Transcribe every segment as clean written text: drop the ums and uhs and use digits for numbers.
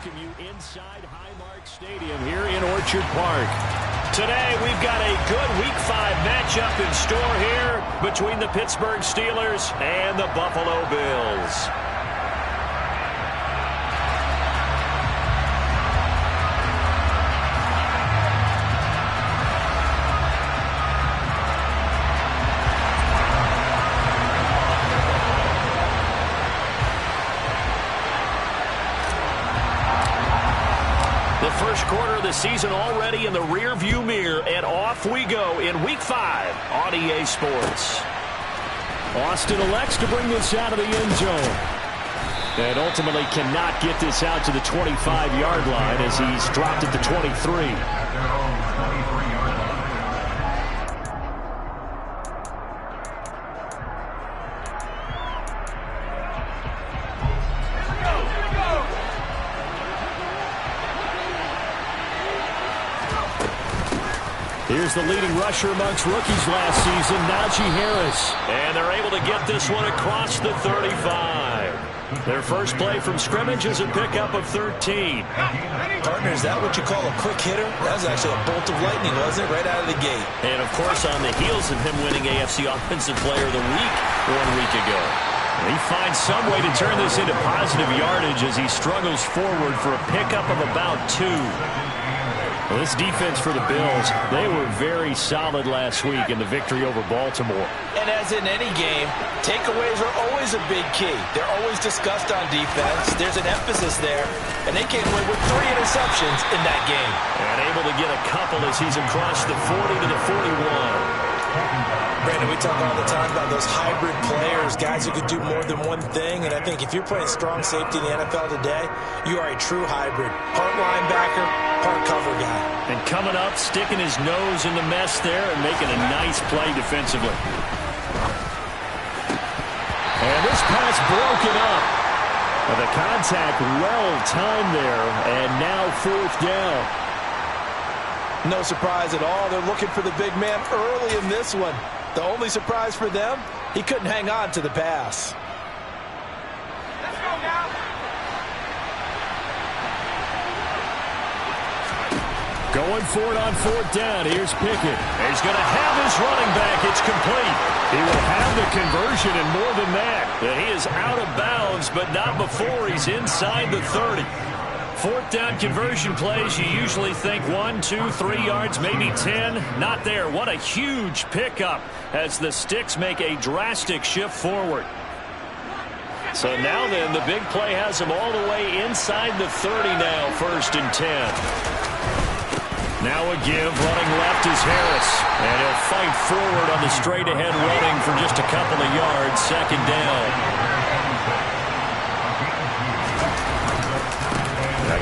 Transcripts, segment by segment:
welcome you inside Highmark Stadium here in Orchard Park. Today we've got a good Week 5 matchup in store here between the Pittsburgh Steelers and the Buffalo Bills. First quarter of the season already in the rear-view mirror, and off we go in Week 5 on EA Sports. Austin elects to bring this out of the end zone. And ultimately cannot get this out to the 25-yard line as he's dropped at the 23. Here's the leading rusher amongst rookies last season, Najee Harris. And they're able to get this one across the 35. Their first play from scrimmage is a pickup of 13. Partner, is that what you call a quick hitter? That was actually a bolt of lightning, wasn't it? Right out of the gate. And, of course, on the heels of him winning AFC Offensive Player of the Week 1 week ago. He finds some way to turn this into positive yardage as he struggles forward for a pickup of about 2. Well, this defense for the Bills, they were very solid last week in the victory over Baltimore. And as in any game, takeaways are always a big key. They're always discussed on defense. There's an emphasis there. And they came away with 3 interceptions in that game. And able to get a couple as he's across the 40 to the 41. Brandon, we talk all the time about those hybrid players, guys who could do more than one thing. And I think if you're playing strong safety in the NFL today, you are a true hybrid. Part linebacker, part cover guy. And coming up, sticking his nose in the mess there and making a nice play defensively. And this pass broken up. And the contact well timed there, and now 4th down. No surprise at all. They're looking for the big man early in this one. The only surprise for them, he couldn't hang on to the pass. Let's go now. Going for it on 4th down. Here's Pickett. He's going to have his running back. It's complete. He will have the conversion and more than that. That he is out of bounds, but not before he's inside the 30. 4th down conversion plays, you usually think 1, 2, 3 yards, maybe 10. Not there. What a huge pickup as the Sticks make a drastic shift forward. So now then, the big play has him all the way inside the 30 now, 1st and 10. Now a give, running left is Harris. And he'll fight forward on the straight-ahead running for just a couple of yards, 2nd down.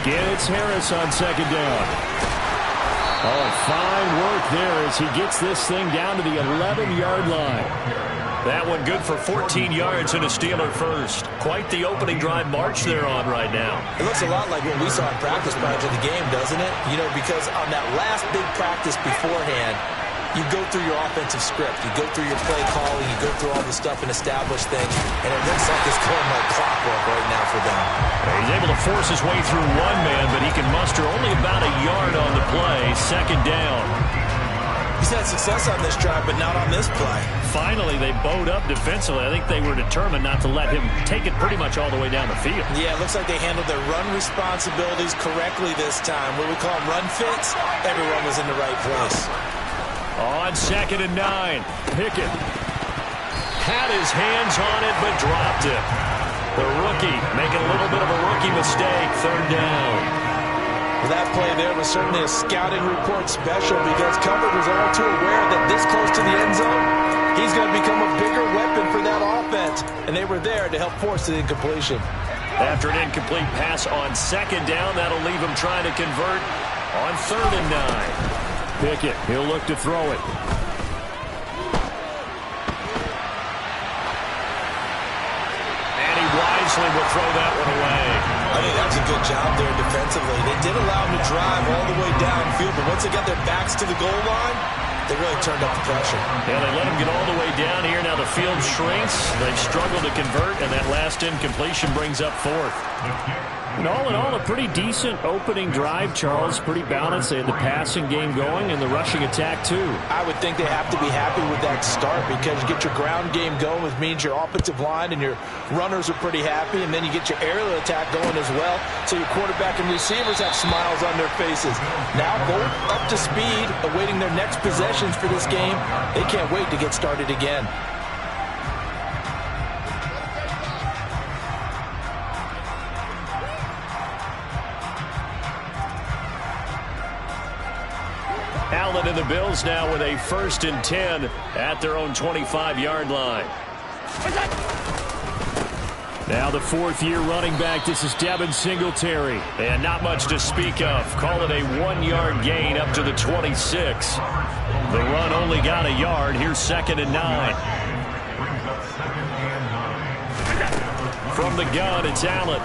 Again, it's Harris on 2nd down. Oh, fine work there as he gets this thing down to the 11-yard line. That one good for 14 yards and a Steeler first. Quite the opening drive march they're on right now. It looks a lot like what we saw in practice prior to the game, doesn't it? You know, because on that last big practice beforehand, you go through your offensive script. You go through your play calling. You go through all the stuff and establish things. And it looks like it's going like clockwork right now for them. He's able to force his way through one man, but he can muster only about a yard on the play. 2nd down. He's had success on this drive, but not on this play. Finally, they bowed up defensively. I think they were determined not to let him take it pretty much all the way down the field. Yeah, it looks like they handled their run responsibilities correctly this time. What we call them run fits, everyone was in the right place. On 2nd and 9, Pickett had his hands on it but dropped it. The rookie making a little bit of a rookie mistake, 3rd down. Well, that play there was certainly a scouting report special because Covered was all too aware that this close to the end zone, he's going to become a bigger weapon for that offense. And they were there to help force the incompletion. After an incomplete pass on 2nd down, that'll leave him trying to convert on 3rd and 9. Pickett, he'll look to throw it. And he wisely will throw that one away. I think that's a good job there defensively. They did allow him to drive all the way downfield, but once they got their backs to the goal line, they really turned up the pressure. Yeah, they let him get all the way down here. Now the field shrinks. They've struggled to convert, and that last incompletion brings up 4th. And all in all, a pretty decent opening drive, Charles. Pretty balanced. They had the passing game going and the rushing attack, too. I would think they have to be happy with that start because you get your ground game going, which means your offensive line and your runners are pretty happy, and then you get your aerial attack going as well, so your quarterback and receivers have smiles on their faces. Now go up to speed, awaiting their next possessions for this game. They can't wait to get started again. Allen and the Bills now with a 1st and 10 at their own 25-yard line. Now the 4th-year running back. This is Devin Singletary. And not much to speak of. Call it a 1-yard gain up to the 26. The run only got a yard. Here's 2nd and 9. From the gun, it's Allen.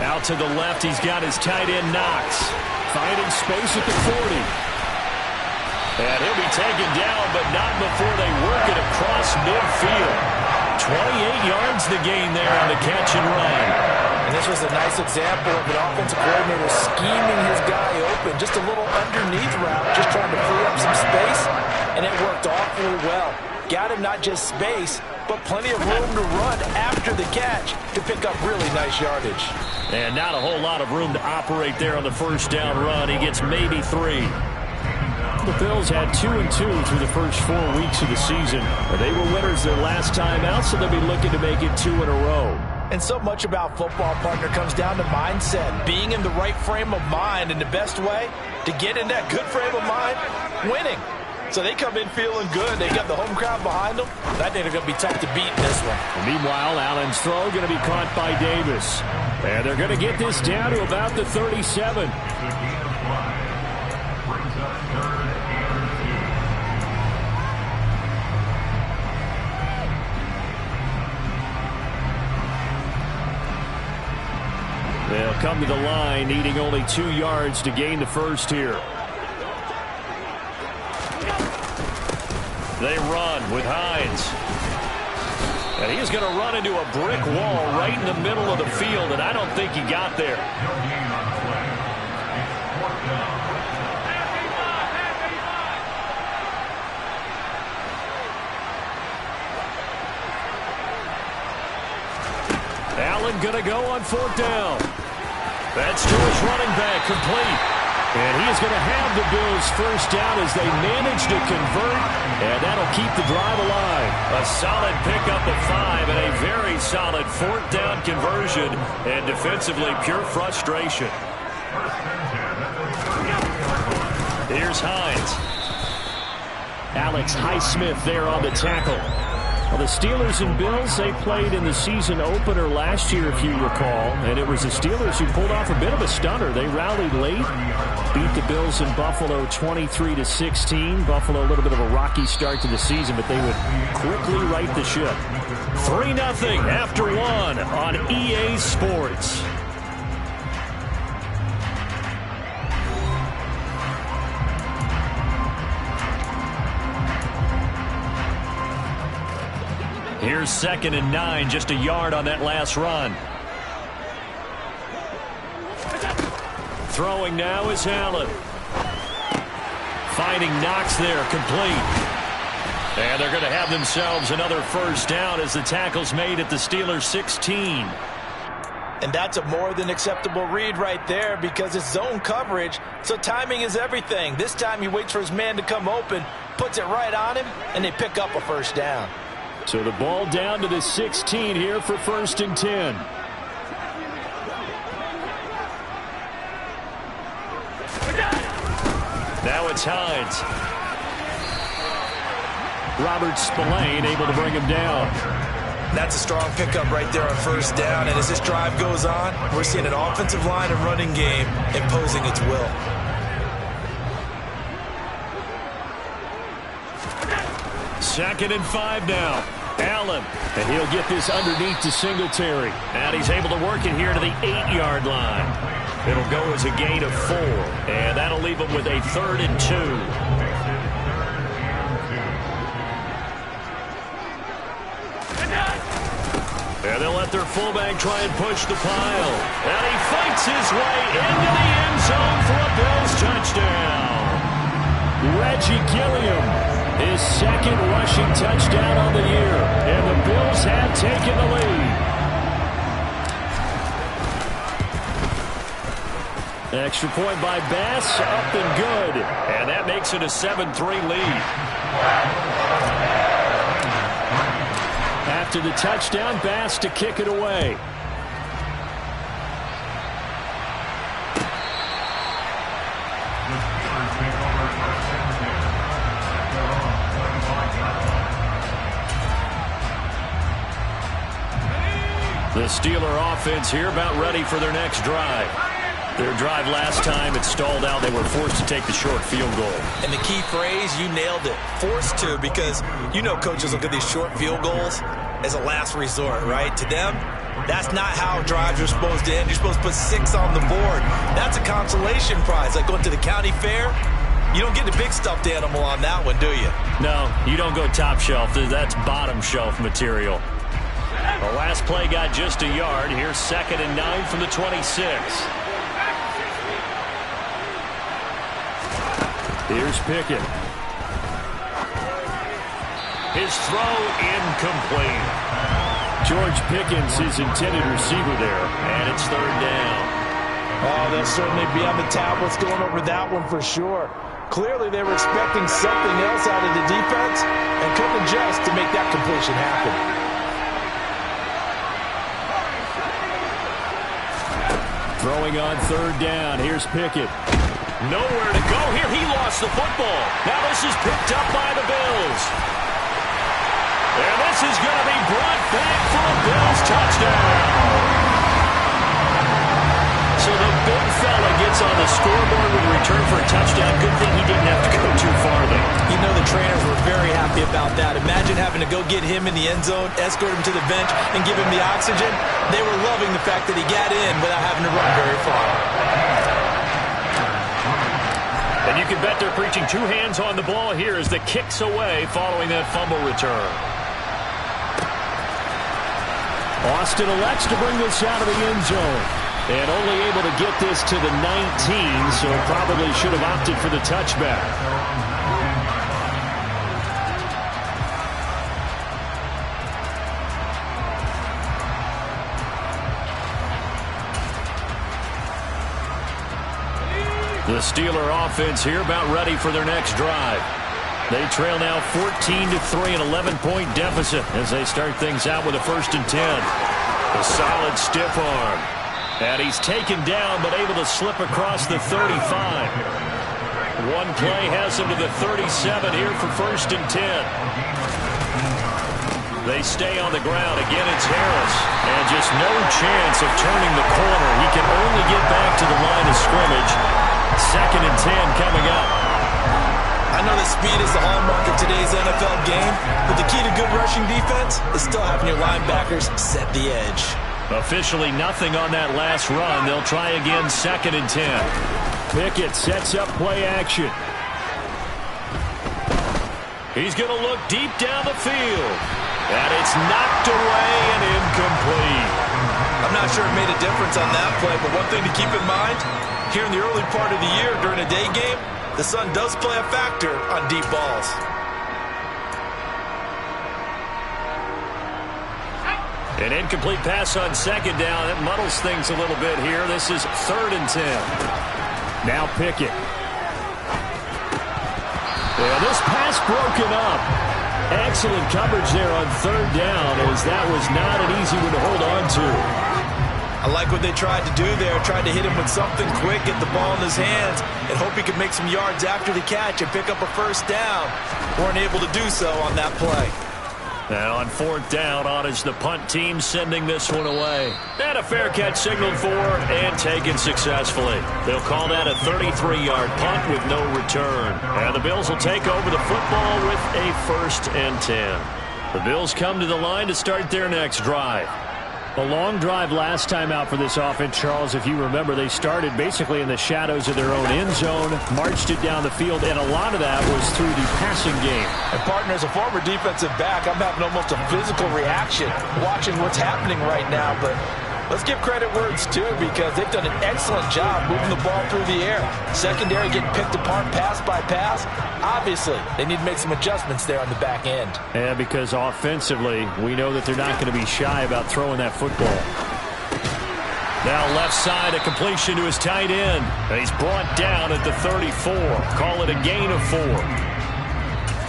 Out to the left, he's got his tight end Knox. Finding space at the 40. And he'll be taken down, but not before they work it across midfield. 28 yards the gain there on the catch and run. And this was a nice example of an offensive coordinator scheming his guy open. Just a little underneath route, just trying to free up some space, and it worked awfully well. Got him not just space, but plenty of room to run after the catch to pick up really nice yardage. And not a whole lot of room to operate there on the 1st down run. He gets maybe 3. The Bills had 2-2 through the first 4 weeks of the season. They were winners their last time out, so they'll be looking to make it 2 in a row. And so much about football, partner, comes down to mindset. Being in the right frame of mind, and the best way to get in that good frame of mind, winning. So they come in feeling good. They got the home crowd behind them. I think they're going to be tough to beat in this one. Meanwhile, Allen's throw going to be caught by Davis. And they're going to get this down to about the 37. They'll come to the line, needing only 2 yards to gain the first here. They run with Hines. And he's going to run into a brick wall right in the middle of the field, and I don't think he got there. Allen going to go on 4th down. That's to his running back, complete. And he is going to have the Bills' first down as they manage to convert, and that'll keep the drive alive. A solid pickup of 5 and a very solid 4th down conversion, and defensively pure frustration. Here's Hines. Alex Highsmith there on the tackle. Well, the Steelers and Bills, they played in the season opener last year, if you recall, and it was the Steelers who pulled off a bit of a stunner. They rallied late, beat the Bills in Buffalo 23-16. Buffalo, a little bit of a rocky start to the season, but they would quickly right the ship. 3-0 after 1 on EA Sports. Here's 2nd and 9, just a yard on that last run. Throwing now is Allen. Finding Knox there, complete. And they're going to have themselves another first down as the tackle's made at the Steelers' 16. And that's a more than acceptable read right there because it's zone coverage, so timing is everything. This time he waits for his man to come open, puts it right on him, and they pick up a first down. So the ball down to the 16 here for 1st and 10. Now it's Hines. Robert Spillane able to bring him down. That's a strong pickup right there on 1st down, and as this drive goes on, we're seeing an offensive line and running game imposing its will. Second and 5 now. Allen, and he'll get this underneath to Singletary. And he's able to work it here to the 8-yard line. It'll go as a gain of 4, and that'll leave him with a 3rd and 2. And they'll let their fullback try and push the pile. And he fights his way into the end zone for a Bills touchdown. Reggie Gilliam, his second rushing touchdown on the year. And the Bills have taken the lead. Extra point by Bass, up and good. And that makes it a 7-3 lead. After the touchdown, Bass to kick it away. The Steeler offense here about ready for their next drive. Their drive last time, it stalled out. They were forced to take the short field goal. And the key phrase, you nailed it. Forced to, because you know coaches look at these short field goals as a last resort, right? To them, that's not how drives are supposed to end. You're supposed to put 6 on the board. That's a consolation prize. Like going to the county fair, you don't get the big stuffed animal on that one, do you? No, you don't go top shelf. That's bottom shelf material. The last play got just a yard. Here's 2nd and 9 from the 26. Here's Pickett. His throw incomplete. George Pickens, his intended receiver there, and it's 3rd down. Oh, they'll certainly be on the tablets going over that one for sure. Clearly they were expecting something else out of the defense and couldn't adjust to make that completion happen. Throwing on 3rd down. Here's Pickett. Nowhere to go here. He lost the football. Now this is picked up by the Bills. And this is going to be brought back for a Bills touchdown. So the big fella gets on the scoreboard with a return for a touchdown. Good thing he didn't have to go too far, though. You know the trainers were very happy about that. Imagine having to go get him in the end zone, escort him to the bench, and give him the oxygen. They were loving the fact that he got in without having to run very far. And you can bet they're preaching 2 hands on the ball here as the kick's away following that fumble return. Austin elects to bring this out of the end zone. And only able to get this to the 19, so probably should have opted for the touchback. The Steeler offense here about ready for their next drive. They trail now 14-3, an 11-point deficit as they start things out with a 1st and 10. A solid stiff arm. And he's taken down but able to slip across the 35. One play has him to the 37 here for 1st and 10. They stay on the ground. Again, it's Harris. And just no chance of turning the corner. He can only get back to the line of scrimmage. 2nd and 10 coming up. I know that speed is the hallmark of today's NFL game, but the key to good rushing defense is still having your linebackers set the edge. Officially nothing on that last run. They'll try again 2nd and 10. Pickett sets up play action. He's going to look deep down the field. And it's knocked away and incomplete. I'm not sure it made a difference on that play, but one thing to keep in mind, here in the early part of the year during a day game, the sun does play a factor on deep balls. An incomplete pass on 2nd down. It muddles things a little bit here. This is 3rd and 10. Now Pickett. Yeah, this pass broken up. Excellent coverage there on 3rd down, as that was not an easy one to hold on to. I like what they tried to do there. Tried to hit him with something quick, get the ball in his hands, and hope he could make some yards after the catch and pick up a 1st down. Weren't able to do so on that play. Now on 4th down, on is the punt team sending this one away. And a fair catch signaled for and taken successfully. They'll call that a 33-yard punt with no return. And the Bills will take over the football with a 1st and 10. The Bills come to the line to start their next drive. A long drive last time out for this offense, Charles. If you remember, they started basically in the shadows of their own end zone, marched it down the field, and a lot of that was through the passing game. And, partner, as a former defensive back, I'm having almost a physical reaction watching what's happening right now. But let's give credit where it's due, because they've done an excellent job moving the ball through the air. Secondary getting picked apart pass by pass. Obviously, they need to make some adjustments there on the back end. Yeah, because offensively, we know that they're not going to be shy about throwing that football. Now left side, a completion to his tight end. And he's brought down at the 34. Call it a gain of 4.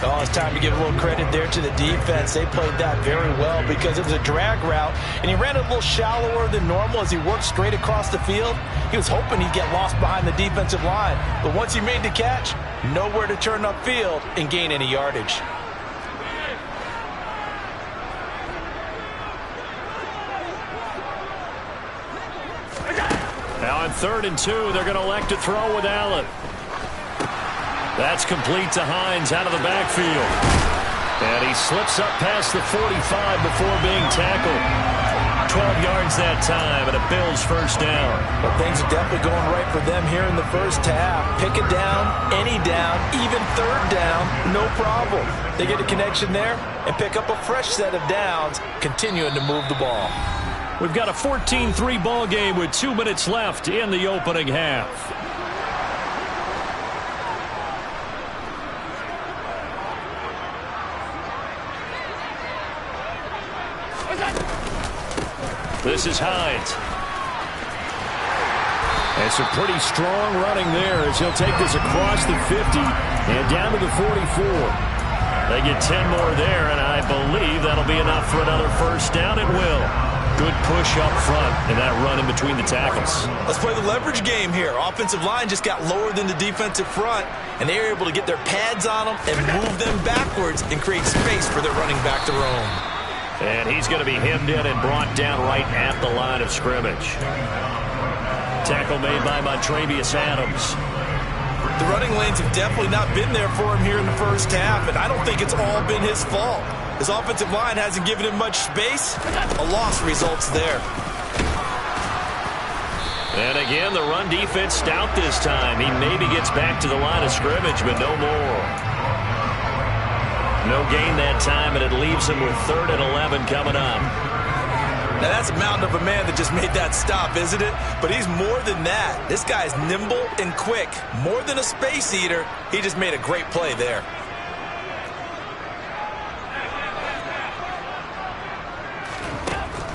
Oh, it's time to give a little credit there to the defense. They played that very well because it was a drag route, and he ran a little shallower than normal as he worked straight across the field. He was hoping he'd get lost behind the defensive line, but once he made the catch, nowhere to turn upfield and gain any yardage. Now on 3rd and 2, they're going to elect to throw with Allen. That's complete to Hines out of the backfield. And he slips up past the 45 before being tackled. 12 yards that time, and a Bills first down. But things are definitely going right for them here in the first half. Pick a down, any down, even 3rd down, no problem. They get a connection there and pick up a fresh set of downs, continuing to move the ball. We've got a 14-3 ball game with 2 minutes left in the opening half. This is Hines. And some pretty strong running there as he'll take this across the 50 and down to the 44. They get 10 more there, and I believe that'll be enough for another first down. It will. Good push up front and that run in between the tackles. Let's play the leverage game here. Offensive line just got lower than the defensive front, and they were able to get their pads on them and move them backwards and create space for their running back to roam. And he's going to be hemmed in and brought down right at the line of scrimmage. Tackle made by Montravius Adams. The running lanes have definitely not been there for him here in the first half, and I don't think it's all been his fault. His offensive line hasn't given him much space. A loss results there. And again, the run defense stout this time. He maybe gets back to the line of scrimmage, but no more. No gain that time, and it leaves him with 3rd and 11 coming up. Now, that's a mountain of a man that just made that stop, isn't it? But he's more than that. This guy's nimble and quick. More than a space eater, he just made a great play there.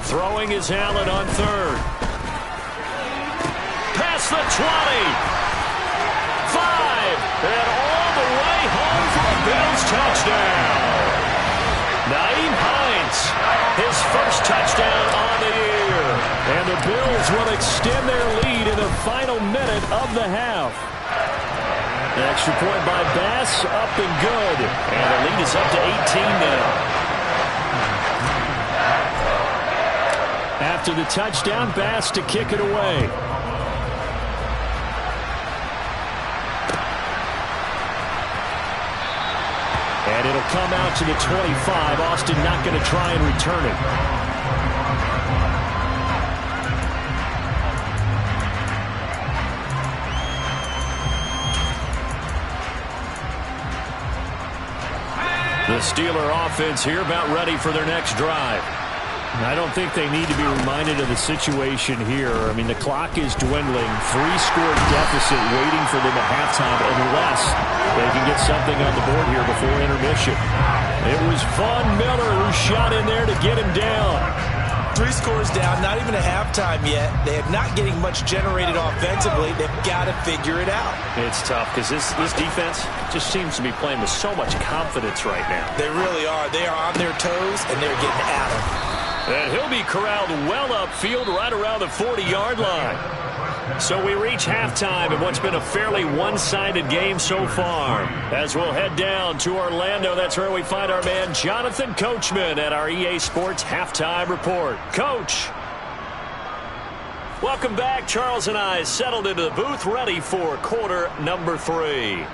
Throwing is Allen on 3rd. Past the 20. 5. And all the way home for a Bills touchdown. Nyheim Hines, his first touchdown on the year. And the Bills will extend their lead in the final minute of the half. An extra point by Bass, up and good. And the lead is up to 18 now. After the touchdown, Bass to kick it away. And it'll come out to the 25. Austin not going to try and return it. The Steeler offense here about ready for their next drive. I don't think they need to be reminded of the situation here. I mean, the clock is dwindling. 3-score deficit waiting for them at halftime unless they can get something on the board here before intermission. It was Von Miller who shot in there to get him down. 3 scores down, not even a halftime yet. They are not getting much generated offensively. They've got to figure it out. It's tough because this defense just seems to be playing with so much confidence right now. They really are. They are on their toes, and they're getting at them. And he'll be corralled well upfield right around the 40-yard line. So we reach halftime in what's been a fairly one-sided game so far. As we'll head down to Orlando, that's where we find our man Jonathan Coachman at our EA Sports Halftime Report. Coach. Welcome back. Charles and I settled into the booth ready for quarter number 3.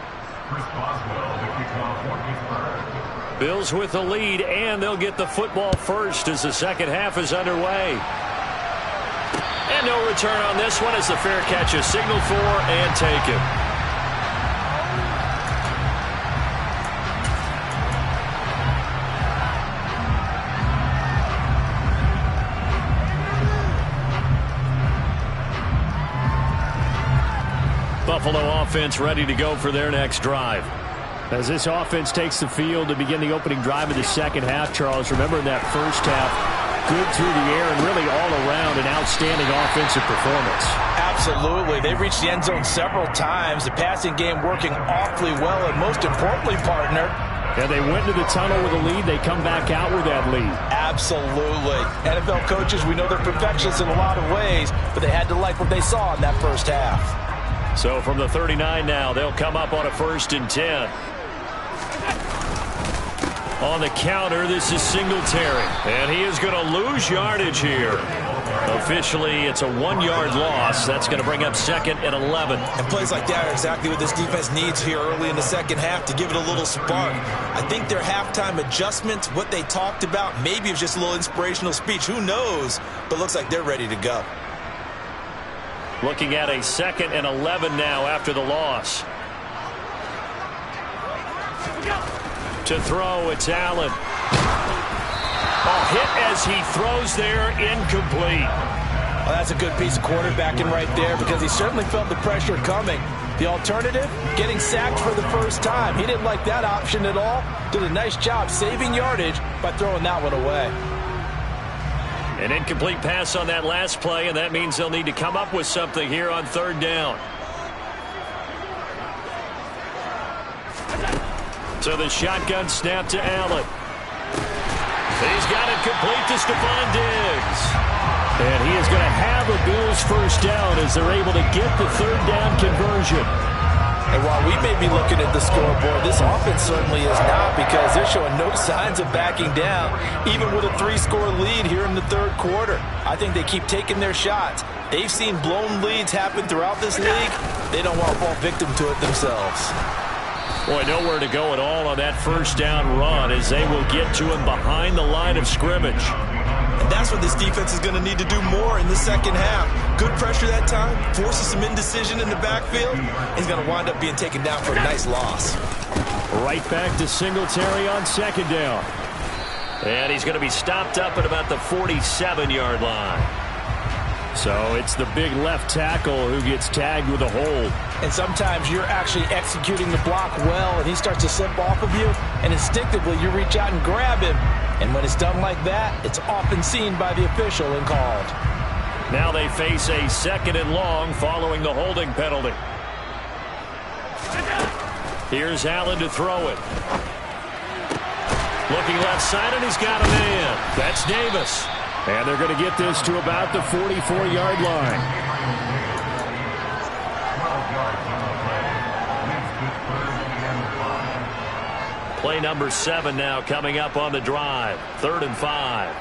Chris Boswell, the kickoff for Pittsburgh. Bills with the lead, and they'll get the football first as the second half is underway. And no return on this one as the fair catch is signaled for and taken. Buffalo offense ready to go for their next drive. As this offense takes the field to begin the opening drive of the second half, Charles, remember in that first half, good through the air and really all around an outstanding offensive performance. Absolutely. They reached the end zone several times. The passing game working awfully well, and most importantly, partner, and they went into the tunnel with a lead. They come back out with that lead. Absolutely. NFL coaches, we know they're perfectionists in a lot of ways, but they had to like what they saw in that first half. So from the 39 now, they'll come up on a 1st and 10. On the counter, this is Singletary, and he is going to lose yardage here. Officially, it's a 1-yard loss. That's going to bring up 2nd and 11. And plays like that are exactly what this defense needs here early in the second half to give it a little spark. I think their halftime adjustment, what they talked about, maybe it was just a little inspirational speech. Who knows? But looks like they're ready to go. Looking at a 2nd and 11 now after the loss. To throw, it's Allen. Hit as he throws there, incomplete. Well, that's a good piece of quarterbacking right there because he certainly felt the pressure coming. The alternative, getting sacked for the first time. He didn't like that option at all. Did a nice job saving yardage by throwing that one away. An incomplete pass on that last play, and that means they'll need to come up with something here on 3rd down. So the shotgun snap to Allen. He's got it complete to Stephon Diggs. And he is going to have a Bills first down as they're able to get the 3rd down conversion. And while we may be looking at the scoreboard, this offense certainly is not because they're showing no signs of backing down, even with a 3-score lead here in the 3rd quarter. I think they keep taking their shots. They've seen blown leads happen throughout this league. They don't want to fall victim to it themselves. Boy, nowhere to go at all on that first down run as they will get to him behind the line of scrimmage. And that's what this defense is going to need to do more in the second half. Good pressure that time, forces some indecision in the backfield. He's going to wind up being taken down for a nice loss. Right back to Singletary on 2nd down. And he's going to be stopped up at about the 47-yard line. So it's the big left tackle who gets tagged with a hold. And sometimes you're actually executing the block well, and he starts to slip off of you, and instinctively you reach out and grab him. And when it's done like that, it's often seen by the official and called. Now they face a 2nd and long following the holding penalty. Here's Allen to throw it. Looking left side, and he's got a man. That's Davis. And they're going to get this to about the 44-yard line. Play number 7 now coming up on the drive. 3rd and 5.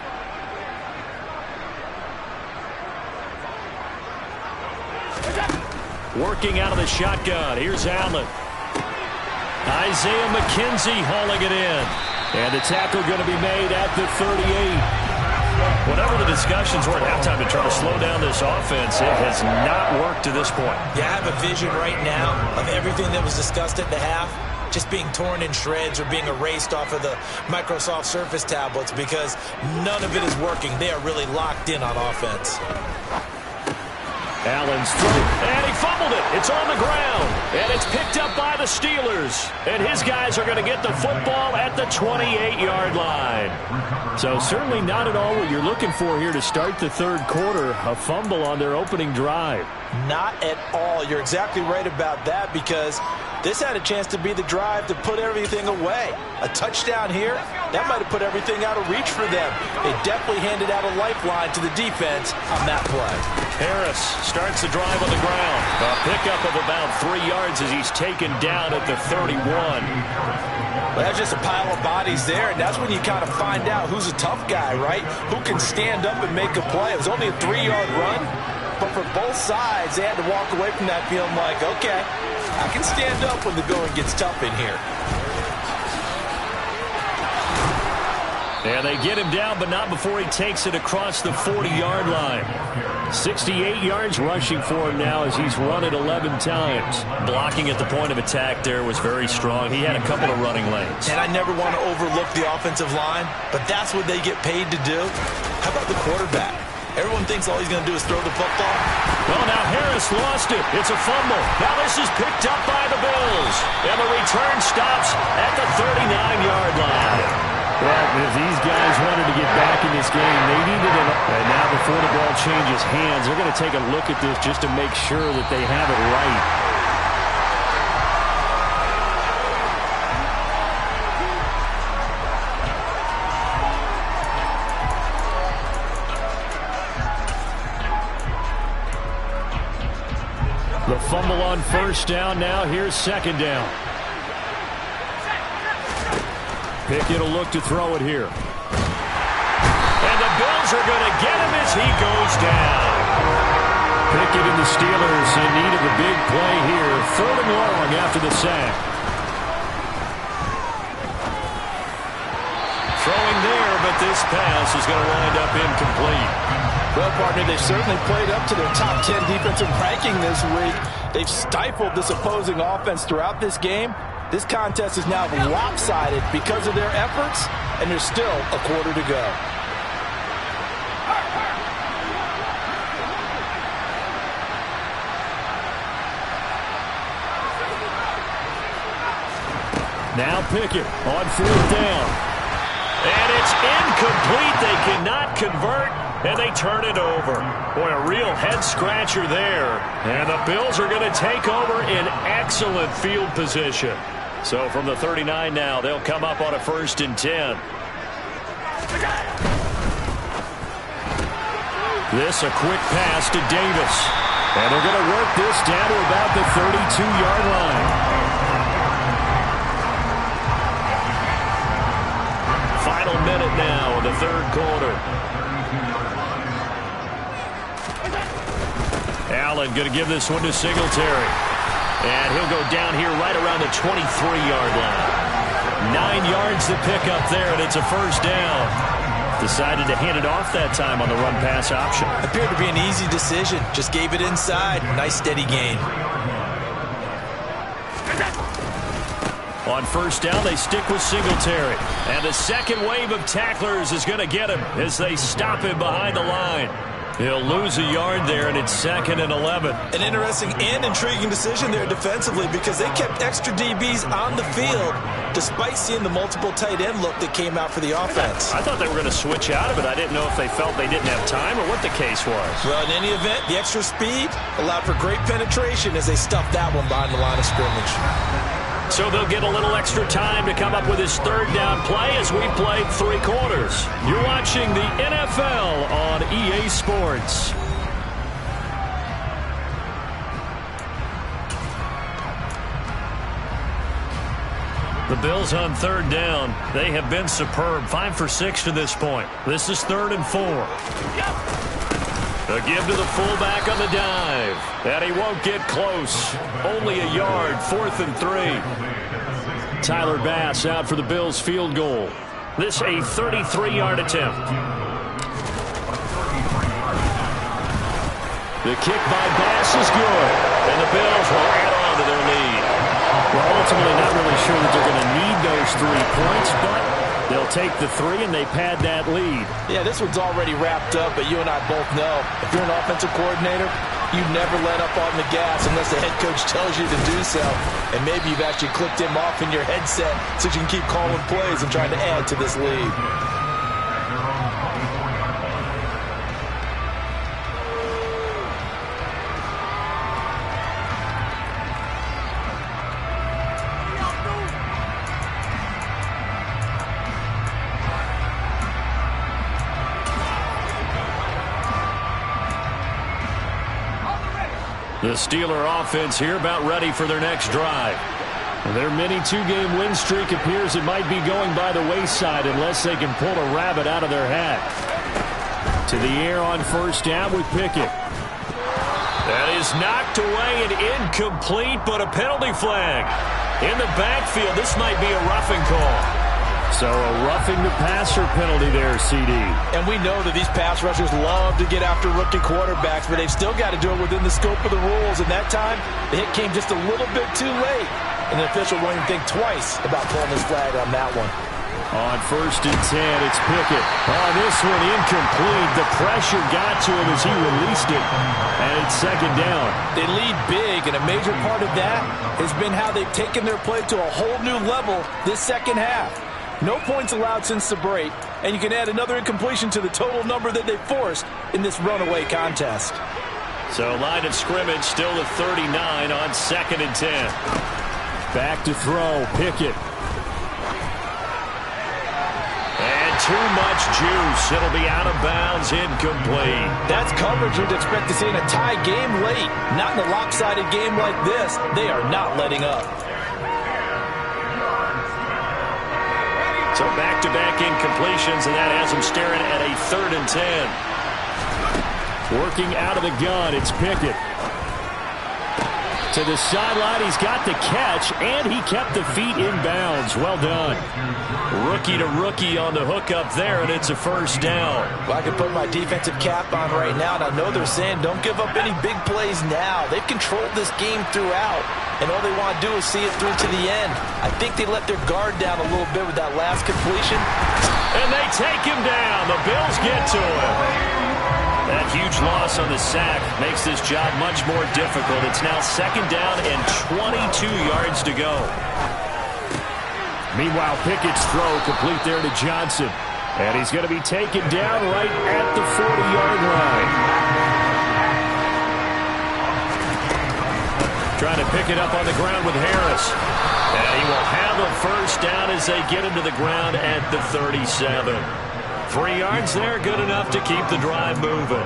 Working out of the shotgun. Here's Allen. Isaiah McKenzie hauling it in. And the tackle going to be made at the 38. Whatever the discussions were at halftime to try to slow down this offense, it has not worked to this point. Yeah, I have a vision right now of everything that was discussed at the half just being torn in shreds or being erased off of the Microsoft Surface tablets because none of it is working. They are really locked in on offense. Allen's through, and he fumbled it. It's on the ground, and it's picked up by the Steelers. And his guys are going to get the football at the 28-yard line. So certainly not at all what you're looking for here to start the 3rd quarter, a fumble on their opening drive. Not at all. You're exactly right about that because this had a chance to be the drive to put everything away. A touchdown here, that might have put everything out of reach for them. They definitely handed out a lifeline to the defense on that play. Harris starts the drive on the ground. A pickup of about 3 yards as he's taken down at the 31. Well, that's just a pile of bodies there, and that's when you kind of find out who's a tough guy, right? Who can stand up and make a play. It was only a 3-yard run, but for both sides, they had to walk away from that feeling like, okay, I can stand up when the going gets tough in here. And they get him down, but not before he takes it across the 40-yard line. 68 yards rushing for him now as he's run it 11 times. Blocking at the point of attack there was very strong. He had a couple of running lanes. And I never want to overlook the offensive line, but that's what they get paid to do. How about the quarterback? Everyone thinks all he's going to do is throw the football. Well, now Harris lost it. It's a fumble. Now this is picked up by the Bills. And the return stops at the 39-yard line. Well, if these guys wanted to get back in this game, they needed it. And now before the ball changes hands, they're going to take a look at this just to make sure that they have it right. The fumble on first down. Now here's second down. Pickett will look to throw it here. And the Bills are going to get him as he goes down. Pickett and the Steelers in need of a big play here. 3rd and long after the sack. Throwing there, but this pass is going to wind up incomplete. Well, partner, they've certainly played up to their top 10 defensive ranking this week. They've stifled this opposing offense throughout this game. This contest is now lopsided because of their efforts, and there's still a quarter to go. Now Pickett on 4th down. And it's incomplete. They cannot convert, and they turn it over. Boy, a real head-scratcher there. And the Bills are going to take over in excellent field position. So from the 39 now, they'll come up on a 1st and 10. This a quick pass to Davis. And they're going to work this down to about the 32-yard line. Final minute now in the 3rd quarter. Allen going to give this one to Singletary. And he'll go down here right around the 23-yard line. 9 yards to pick up there, and it's a 1st down. Decided to hand it off that time on the run-pass option. Appeared to be an easy decision. Just gave it inside. Nice steady gain. On 1st down, they stick with Singletary. And the second wave of tacklers is going to get him as they stop him behind the line. He'll lose a yard there, and it's 2nd and 11. An interesting and intriguing decision there defensively because they kept extra DBs on the field despite seeing the multiple tight end look that came out for the offense. I thought they were going to switch out of it. I didn't know if they felt they didn't have time or what the case was. Well, in any event, the extra speed allowed for great penetration as they stuffed that one behind the line of scrimmage. So they'll get a little extra time to come up with his 3rd down play as we've played 3 quarters. You're watching the NFL on EA Sports. The Bills on 3rd down. They have been superb. 5 for 6 to this point. This is 3rd and 4. A give to the fullback on the dive. And he won't get close. Only a yard. 4th and 3. Tyler Bass out for the Bills field goal. This a 33-yard attempt. The kick by Bass is good. And the Bills will add on to their lead. Well, ultimately not really sure that they're going to need those 3 points, but they'll take the 3 and they pad that lead. Yeah, this one's already wrapped up, but you and I both know if you're an offensive coordinator, you never let up on the gas unless the head coach tells you to do so. And maybe you've actually clicked him off in your headset so you can keep calling plays and trying to add to this lead. The Steeler offense here about ready for their next drive. Their mini 2-game win streak appears it might be going by the wayside unless they can pull a rabbit out of their hat. To the air on 1st down with Pickett. That is knocked away and incomplete, but a penalty flag. In the backfield, this might be a roughing call. So a roughing the passer penalty there, CD. And we know that these pass rushers love to get after rookie quarterbacks, but they've still got to do it within the scope of the rules. And that time, the hit came just a little bit too late. And the official won't even think twice about pulling his flag on that one. On 1st and 10, it's Pickett. On this one, incomplete. The pressure got to him as he released it. And it's 2nd down. They lead big, and a major part of that has been how they've taken their play to a whole new level this second half. No points allowed since the break, and you can add another incompletion to the total number that they forced in this runaway contest. So line of scrimmage still at 39 on 2nd and 10. Back to throw, Pickett. And too much juice. It'll be out of bounds, incomplete. That's coverage you'd expect to see in a tie game late. Not in a lopsided game like this. They are not letting up. So back-to-back incompletions, and that has him staring at a 3rd and 10. Working out of the gun, it's Pickett. To the sideline, he's got the catch, and he kept the feet in bounds. Well done. Rookie to rookie on the hookup there, and it's a 1st down. Well, I can put my defensive cap on right now, and I know they're saying don't give up any big plays now. They've controlled this game throughout, and all they want to do is see it through to the end. I think they let their guard down a little bit with that last completion. And they take him down. The Bills get to him. That huge loss on the sack makes this job much more difficult. It's now 2nd down and 22 yards to go. Meanwhile, Pickett's throw complete there to Johnson. And he's going to be taken down right at the 40-yard line. Trying to pick it up on the ground with Harris. And he will have a 1st down as they get him to the ground at the 37. 3 yards there, good enough to keep the drive moving.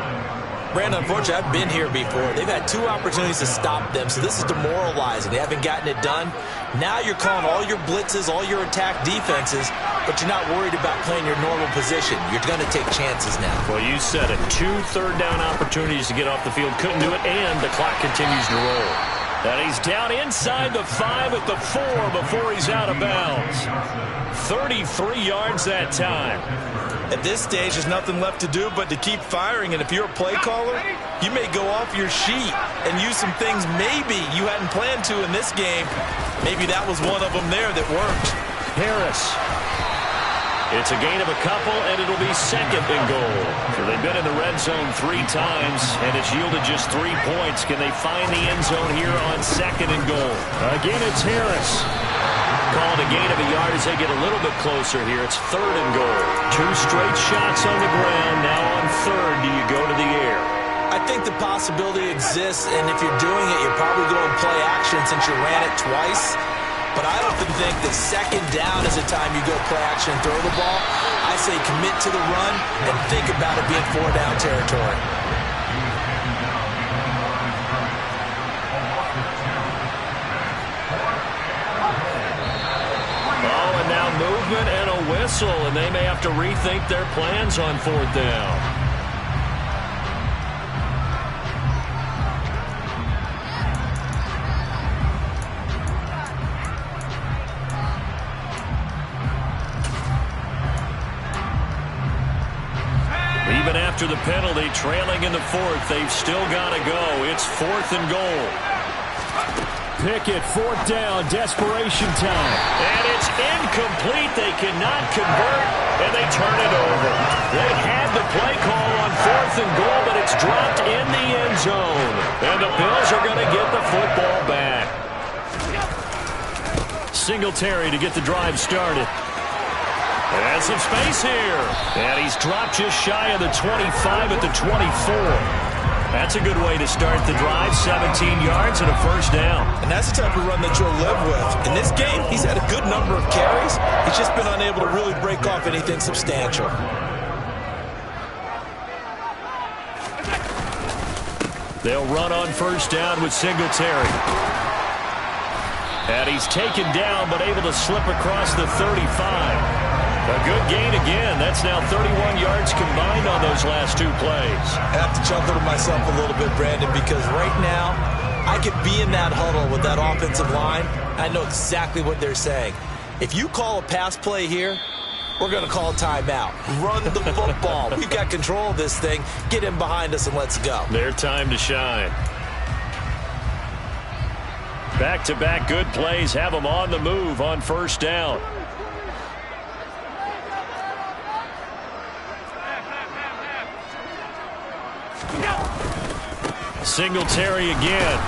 Brandon, unfortunately, I've been here before. They've had 2 opportunities to stop them, so this is demoralizing. They haven't gotten it done. Now you're calling all your blitzes, all your attack defenses, but you're not worried about playing your normal position. You're going to take chances now. Well, you said it. 2 third-down opportunities to get off the field. Couldn't do it, and the clock continues to roll. And he's down inside the 5 at the 4 before he's out of bounds. 33 yards that time. At this stage, there's nothing left to do but to keep firing. And if you're a play caller, you may go off your sheet and use some things maybe you hadn't planned to in this game. Maybe that was one of them there that worked. Harris. It's a gain of a couple, and it'll be 2nd and goal. So they've been in the red zone 3 times, and it's yielded just 3 points. Can they find the end zone here on 2nd and goal? Again, it's Harris. Called a gain of a yard as they get a little bit closer here. It's 3rd and goal. 2 straight shots on the ground. Now on 3rd, do you go to the air? I think the possibility exists, and if you're doing it, you're probably going play action since you ran it twice. But I often think that 2nd down is the time you go play action and throw the ball. I say commit to the run and think about it being 4-down territory. Movement and a whistle, and they may have to rethink their plans on 4th down. Even after the penalty, trailing in the 4th, they've still got to go. It's 4th and goal. Pickett, 4th down, desperation time. And it's incomplete. They cannot convert, and they turn it over. They had the play call on 4th and goal, but it's dropped in the end zone. And the Bills are going to get the football back. Singletary to get the drive started. And some space here. And he's dropped just shy of the 25 at the 24. That's a good way to start the drive. 17 yards and a 1st down. And that's the type of run that you'll live with. In this game, he's had a good number of carries. He's just been unable to really break off anything substantial. They'll run on 1st down with Singletary. And he's taken down, but able to slip across the 35. A good gain again. That's now 31 yards combined on those last 2 plays. I have to chuckle to myself a little bit, Brandon, because right now I could be in that huddle with that offensive line. I know exactly what they're saying. If you call a pass play here, we're going to call timeout. Run the football. We've got control of this thing. Get him behind us and let's go. Their time to shine. Back-to-back good plays have them on the move on first down. Singletary again.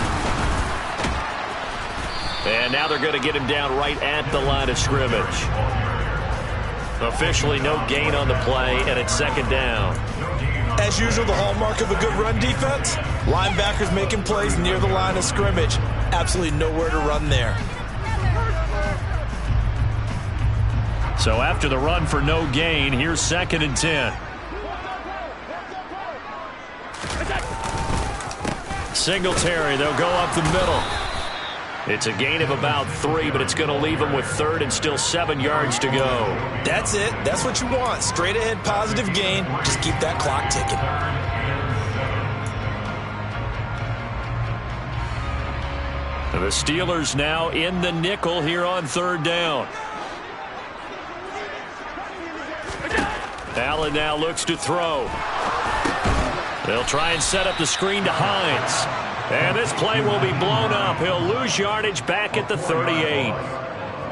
And now they're going to get him down right at the line of scrimmage. Officially no gain on the play, and it's second down. As usual, the hallmark of a good run defense, linebackers making plays near the line of scrimmage. Absolutely nowhere to run there. So after the run for no gain, here's 2nd and 10. Singletary, they'll go up the middle. It's a gain of about 3, but it's going to leave them with 3rd and still 7 yards to go. That's it. That's what you want. Straight ahead positive gain. Just keep that clock ticking. The Steelers now in the nickel here on 3rd down. Allen now looks to throw. They'll try and set up the screen to Hines. And this play will be blown up. He'll lose yardage back at the 38.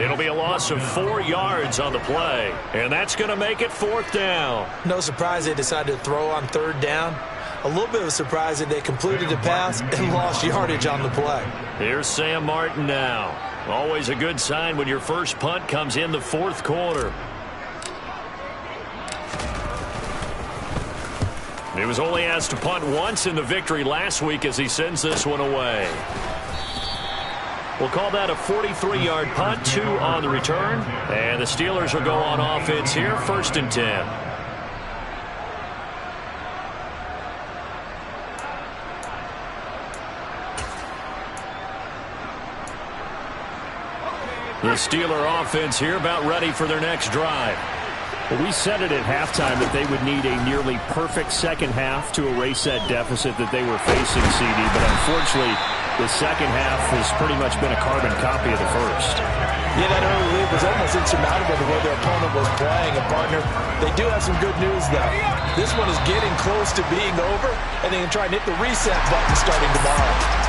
It'll be a loss of 4 yards on the play. And that's going to make it 4th down. No surprise they decided to throw on 3rd down. A little bit of a surprise that they completed the pass and lost yardage on the play. Here's Sam Martin now. Always a good sign when your first punt comes in the 4th quarter. He was only asked to punt once in the victory last week as he sends this one away. We'll call that a 43-yard punt, 2 on the return. And the Steelers will go on offense here, 1st and 10. The Steeler offense here about ready for their next drive. Well, we said it at halftime that they would need a nearly perfect second half to erase that deficit that they were facing, CD. But unfortunately, the second half has pretty much been a carbon copy of the first. Yeah, that early lead was almost insurmountable the way their opponent was playing. And, partner, they do have some good news, though. This one is getting close to being over, and they can try and hit the reset button starting tomorrow.